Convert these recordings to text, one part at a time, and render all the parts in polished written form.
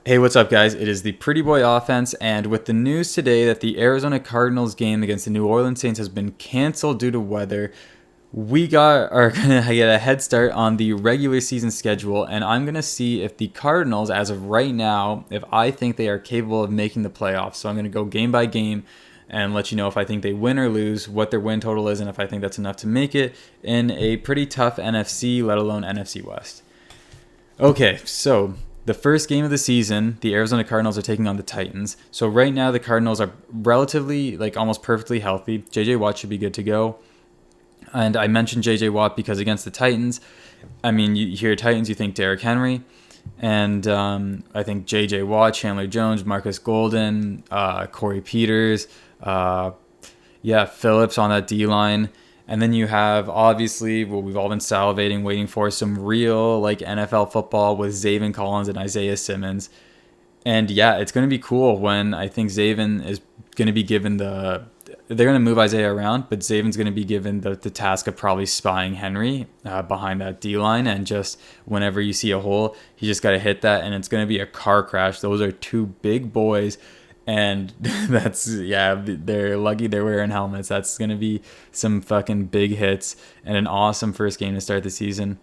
Hey, what's up, guys? It is the Pretty Boy Offense, and with the news today that the Arizona Cardinals game against the New Orleans Saints has been canceled due to weather, we are gonna get a head start on the regular season schedule, and I'm gonna see if the Cardinals, as of right now, if I think they are capable of making the playoffs. So I'm gonna go game by game and let you know if I think they win or lose, what their win total is, and if I think that's enough to make it in a pretty tough NFC, let alone NFC West. Okay, so the first game of the season, the Arizona Cardinals are taking on the Titans. So right now the Cardinals are relatively, like, almost perfectly healthy. JJ Watt should be good to go. And I mentioned JJ Watt because against the Titans, I mean, you hear Titans, you think Derrick Henry. And I think JJ Watt, Chandler Jones, Marcus Golden, Corey Peters, Phillips on that D line. And then you have, obviously, what we've all been salivating, waiting for, some real like NFL football with Zaven Collins and Isaiah Simmons. And yeah, it's going to be cool when I think Zaven is going to be given they're going to move Isaiah around, but Zaven's going to be given the task of probably spying Henry behind that D-line. And just whenever you see a hole, you just got to hit that, and it's going to be a car crash. Those are two big boys. And they're lucky they're wearing helmets. That's going to be some fucking big hits and an awesome first game to start the season.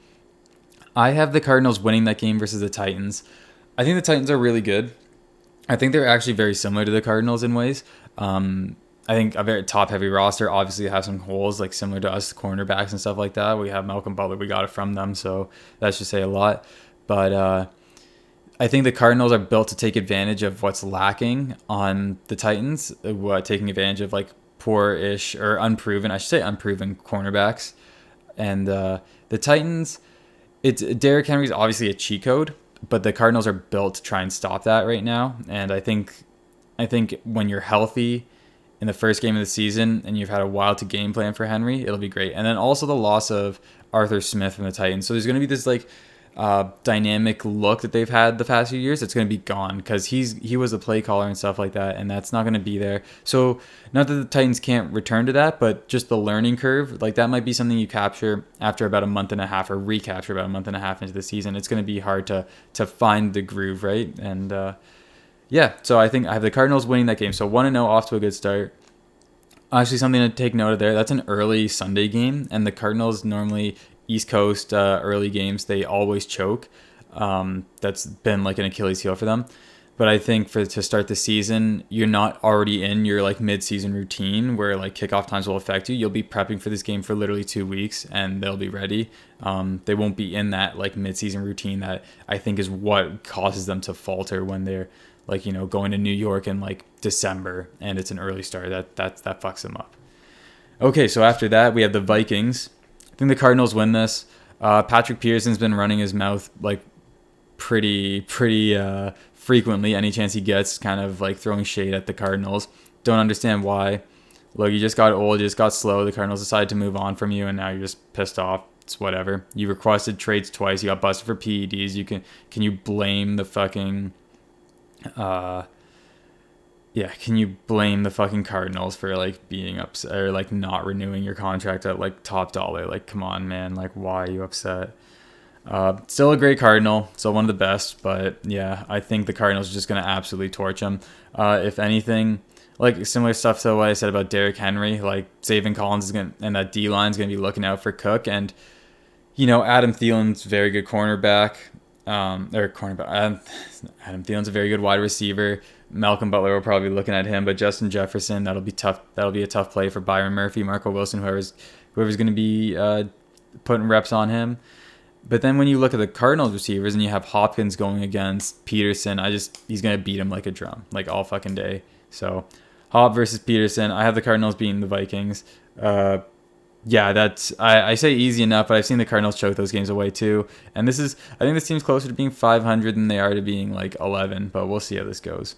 I have the Cardinals winning that game versus the Titans. I think the Titans are really good. I think they're actually very similar to the Cardinals in ways. I think a very top-heavy roster. Obviously, have some holes, like similar to us, cornerbacks and stuff like that. We have Malcolm Butler. We got it from them, so that should say a lot. But I think the Cardinals are built to take advantage of what's lacking on the Titans, taking advantage of like poor-ish or unproven, I should say unproven cornerbacks. And the Titans, Derrick Henry's obviously a cheat code, but the Cardinals are built to try and stop that right now. And I think when you're healthy in the first game of the season and you've had a while to game plan for Henry, it'll be great. And then also the loss of Arthur Smith from the Titans. So there's going to be this like dynamic look that they've had the past few years. It's going to be gone because he was a play caller and stuff like that, and that's not going to be there. So not that the Titans can't return to that, but just the learning curve, like that might be something you capture after about a month and a half, or recapture about a month and a half into the season. It's going to be hard to find the groove, right? And so I think I have the Cardinals winning that game. So 1-0, off to a good start. Actually, something to take note of there, that's an early Sunday game, and the Cardinals normally East Coast early games, they always choke. That's been like an Achilles heel for them. But I think to start the season, you're not already in your like mid-season routine where like kickoff times will affect you. You'll be prepping for this game for literally 2 weeks, and they'll be ready. They won't be in that like mid-season routine that I think is what causes them to falter when they're like, going to New York in like December and it's an early start. That fucks them up. Okay, so after that we have the Vikings. I think the Cardinals win this. Patrick Peterson's been running his mouth like pretty frequently. Any chance he gets, kind of like throwing shade at the Cardinals. Don't understand why. Look, you just got old, you just got slow. The Cardinals decided to move on from you, and now you're just pissed off. It's whatever. You requested trades twice. You got busted for PEDs. Can you blame the fucking can you blame the fucking Cardinals for like being upset or like not renewing your contract at like top dollar? Like, come on, man. Like, why are you upset? Still a great Cardinal, still one of the best, but yeah, I think the Cardinals are just going to absolutely torch them. If anything, like similar stuff to what I said about Derrick Henry, like Zaven Collins and that D line is going to be looking out for Cook, and Adam Thielen's very good cornerback. Adam Thielen's a very good wide receiver. Malcolm Butler will probably be looking at him, but Justin Jefferson, that'll be tough. That'll be a tough play for Byron Murphy, Marco Wilson, whoever's going to be putting reps on him. But then when you look at the Cardinals receivers and you have Hopkins going against Peterson, he's going to beat him like a drum, like all fucking day. So Hop versus Peterson, I have the Cardinals beating the Vikings. I say easy enough, but I've seen the Cardinals choke those games away too. And I think this team's closer to being 500 than they are to being like 11, but we'll see how this goes.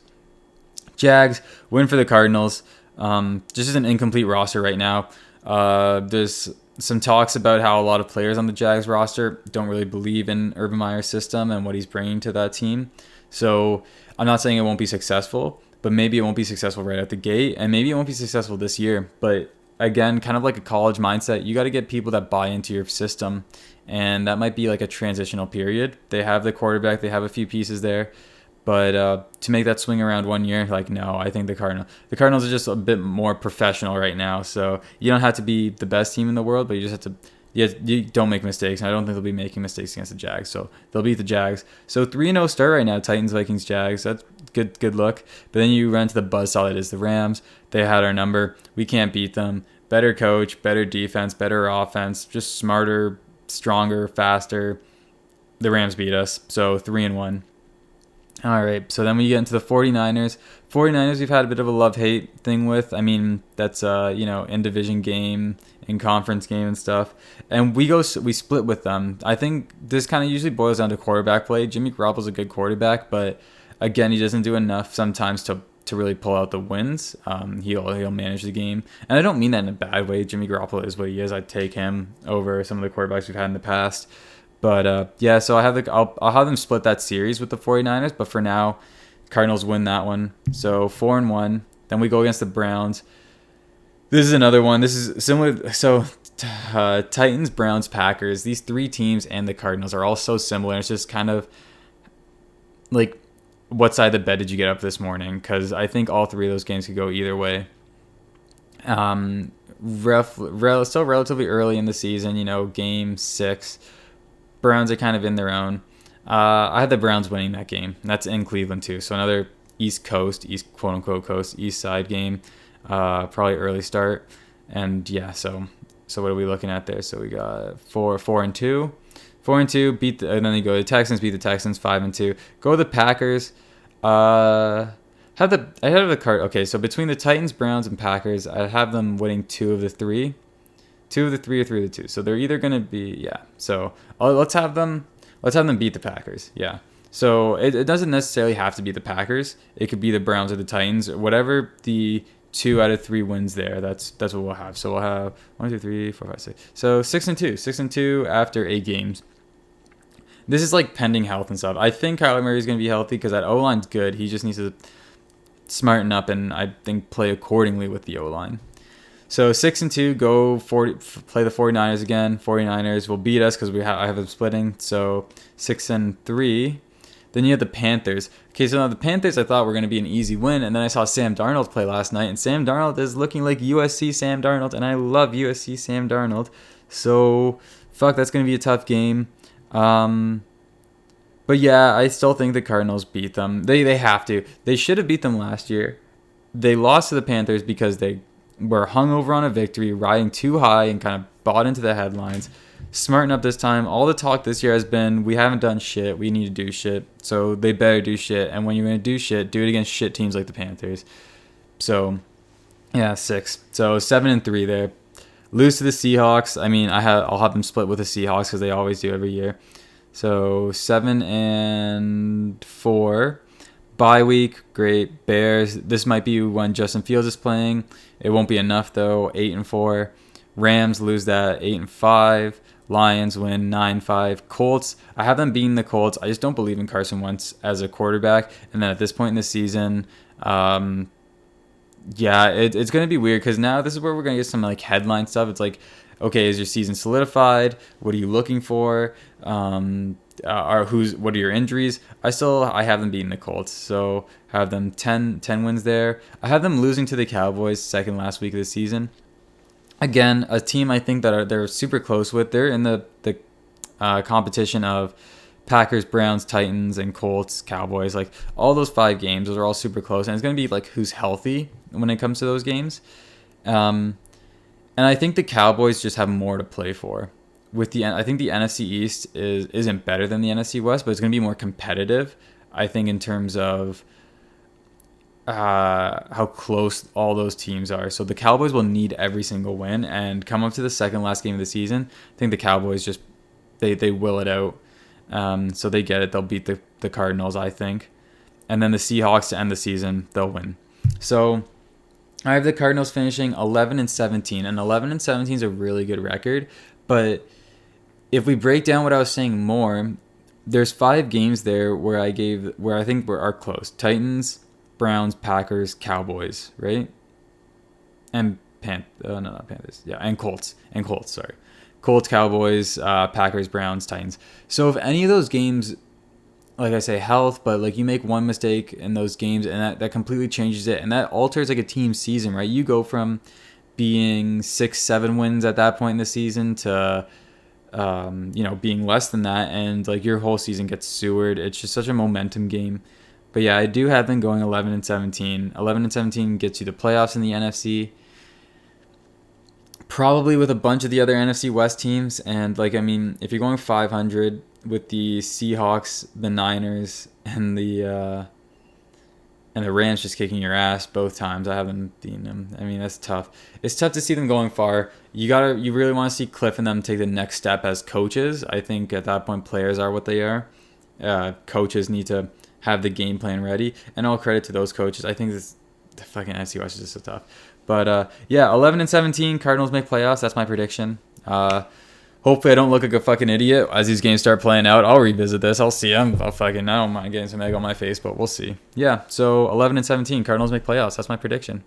Jags win for the Cardinals. Just as an incomplete roster right now. There's some talks about how a lot of players on the Jags roster don't really believe in Urban Meyer's system and what he's bringing to that team. So I'm not saying it won't be successful, but maybe it won't be successful right out the gate, and maybe it won't be successful this year. But again, kind of like a college mindset, you got to get people that buy into your system, and that might be like a transitional period. They have the quarterback, they have a few pieces there, But to make that swing around 1 year, like, no, I think the Cardinals are just a bit more professional right now. So you don't have to be the best team in the world, but you just have to. Yeah, you don't make mistakes. And I don't think they'll be making mistakes against the Jags. So they'll beat the Jags. So 3-0 start right now. Titans, Vikings, Jags. That's good look. But then you run to the buzzsaw that is the Rams. They had our number. We can't beat them. Better coach, better defense, better offense, just smarter, stronger, faster. The Rams beat us. So 3-1. All right, so then we get into the 49ers. 49ers, we've had a bit of a love-hate thing with. I mean, that's in division game, in conference game and stuff. And we split with them. I think this kind of usually boils down to quarterback play. Jimmy Garoppolo's a good quarterback, but again, he doesn't do enough sometimes to really pull out the wins. He'll manage the game, and I don't mean that in a bad way. Jimmy Garoppolo is what he is. I'd take him over some of the quarterbacks we've had in the past. But yeah, so I'll have them split that series with the 49ers. But for now, Cardinals win that one. So 4-1. Then we go against the Browns. This is another one. This is similar. So Titans, Browns, Packers. These three teams and the Cardinals are all so similar. It's just kind of like, what side of the bed did you get up this morning? Because I think all three of those games could go either way. Still relatively early in the season. Game 6. Browns are kind of in their own. I had the Browns winning that game. That's in Cleveland too. So another East quote unquote coast, East side game. Probably early start. And yeah, so what are we looking at there? So we got 4-2. 4-2 and then they go to the Texans, beat the Texans 5-2. Go to the Packers. I have the card. Okay, so between the Titans, Browns, and Packers, I have them winning 2 of the 3. 2 of the 3 or 3 of the 2. So they're either going to be, yeah. So let's have them beat the Packers. Yeah. So it doesn't necessarily have to be the Packers. It could be the Browns or the Titans. Whatever the 2 out of 3 wins there, that's what we'll have. So we'll have 1, 2, 3, 4, 5, 6. So 6-2. 6-2 after 8 games. This is like pending health and stuff. I think Kyler Murray's going to be healthy because that O-line's good. He just needs to smarten up and I think play accordingly with the O-line. So 6-2, play the 49ers again. 49ers will beat us because I have them splitting. So 6-3. Then you have the Panthers. Okay, so now the Panthers I thought were going to be an easy win, and then I saw Sam Darnold play last night, and Sam Darnold is looking like USC Sam Darnold, and I love USC Sam Darnold. So that's going to be a tough game. But yeah, I still think the Cardinals beat them. They have to. They should have beat them last year. They lost to the Panthers because they were hung over on a victory, riding too high and kind of bought into the headlines. Smarten up this time. All the talk this year has been, we haven't done shit. We need to do shit. So they better do shit. And when you're going to do shit, do it against shit teams like the Panthers. So, yeah, 6. So 7-3 there. Lose to the Seahawks. I mean, I'll have them split with the Seahawks because they always do every year. So 7-4. Bye week, great. Bears. This might be when Justin Fields is playing. It won't be enough though. 8-4. Rams lose that. 8-5. Lions win 9-5. Colts. I have them beating the Colts. I just don't believe in Carson Wentz as a quarterback. And then at this point in the season, it's going to be weird because now this is where we're going to get some like headline stuff. It's like, okay, is your season solidified? What are you looking for? What are your injuries? I have them beating the Colts, so have them 10 wins there. I have them losing to the Cowboys second last week of the season. Again, a team I think that they're super close with. They're in the competition of Packers, Browns, Titans, and Colts, Cowboys. Like all those 5 games, those are all super close, and it's going to be like who's healthy when it comes to those games. And I think the Cowboys just have more to play for. I think the NFC East isn't better than the NFC West, but it's going to be more competitive. I think in terms of how close all those teams are. So the Cowboys will need every single win and come up to the second last game of the season. I think the Cowboys just they will it out. So they get it. They'll beat the Cardinals, I think, and then the Seahawks to end the season they'll win. So I have the Cardinals finishing 11-17, and 11-17 is a really good record, but if we break down what I was saying more, there's 5 games there where I think are close. Titans, Browns, Packers, Cowboys, right? And not Panthers. Yeah, and Colts, sorry. Colts, Cowboys, Packers, Browns, Titans. So if any of those games like I say, health, but like you make one mistake in those games and that completely changes it. And that alters like a team season, right? You go from being 6-7 wins at that point in the season to, being less than that. And like your whole season gets sewered. It's just such a momentum game. But yeah, I do have them going 11-17. 11-17 gets you the playoffs in the NFC. Probably with a bunch of the other NFC West teams. And like, I mean, if you're going 500 with the Seahawks, the Niners, and the Rams just kicking your ass both times, I haven't beaten them. I mean, that's tough. It's tough to see them going far. You really want to see Cliff and them take the next step as coaches. I think at that point, players are what they are. Coaches need to have the game plan ready, and all credit to those coaches. I think the fucking NFC West is just so tough. But yeah, 11-17, Cardinals make playoffs. That's my prediction. Hopefully I don't look like a fucking idiot as these games start playing out. I'll revisit this. I'll see. I don't mind getting some egg on my face, but we'll see. Yeah, so 11-17, Cardinals make playoffs. That's my prediction.